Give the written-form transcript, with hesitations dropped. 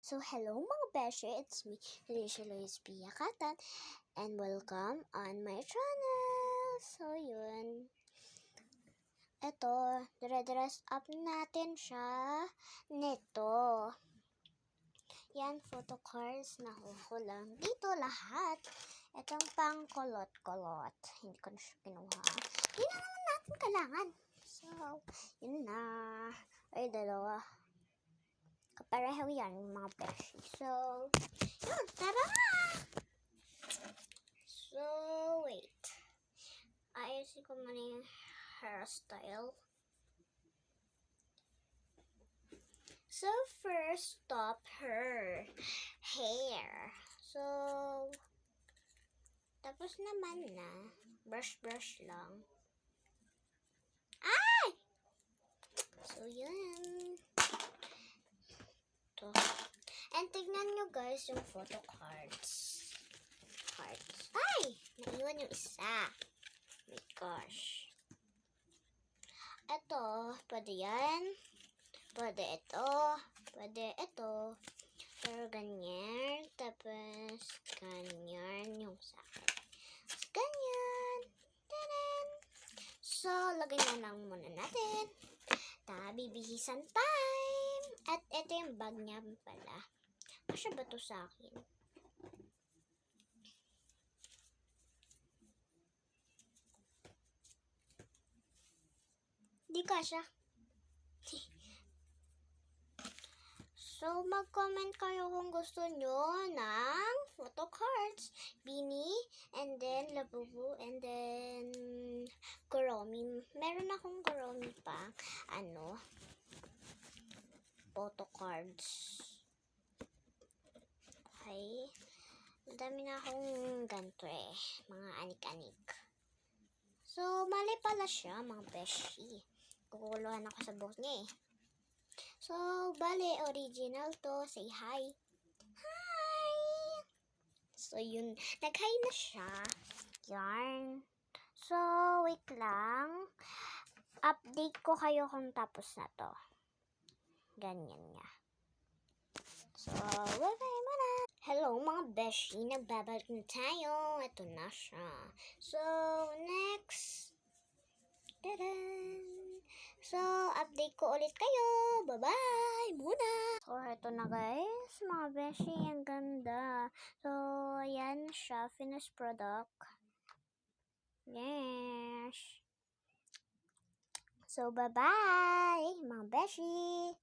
So, hello mga beshi, it's me, Alicia Lois Pia Katan, and welcome on my channel. So, yun. Ito, dire-dress up natin siya nito. Yan, photo cards, nakuha lang. Dito lahat. Itong pang kolot-kolot. Hindi ko na siya kinuha. Hindi na naman natin kailangan. So, yun na. Ay, dalawa. Kapareho yan, mga beshi. So, yun, tara na! So, wait. Ayusin ko muna yung hairstyle. So, first, stop her hair. So, tapos naman na. Brush lang. Ay! So, yun. Ito. And tignan nyo guys yung photo cards. Ay! Naiwan yung isa. My gosh. Ito, pwede yan. Pwede ito. Pwede ito. Pero ganyan. Tapos, ganyan yung sa akin. Ganyan. Tadan! So, lagay na lang muna natin. Bibihisan time. At ito yung bag niya pala. Kasya ba to sa akin? Di kasya. So, mag-comment kayo kung gusto nyo ng photo cards, beanie, and then labubu, and then Kuromi. Meron akong Kuromi pa, photo cards. Okay. Madami na akong ganito mga anik-anik. So, mali pala siya, mga beshi. Kukuluhan ako sa buhok niya So, bale, original to. Say hi. Hi! So, yun. Nag-hi na siya. Yarn. So, wait lang. Update ko kayo kung tapos na to. Ganyan nga. So, bye-bye muna. Hello mga beshi. Nagbabalik na tayo. Ito na siya. So, next. Tadaan! So, update ko ulit kayo. Bye-bye muna. So, ito na guys. Mga beshi, ang ganda. So, ayan siya. Finished product. Yes. So, bye-bye mga beshi.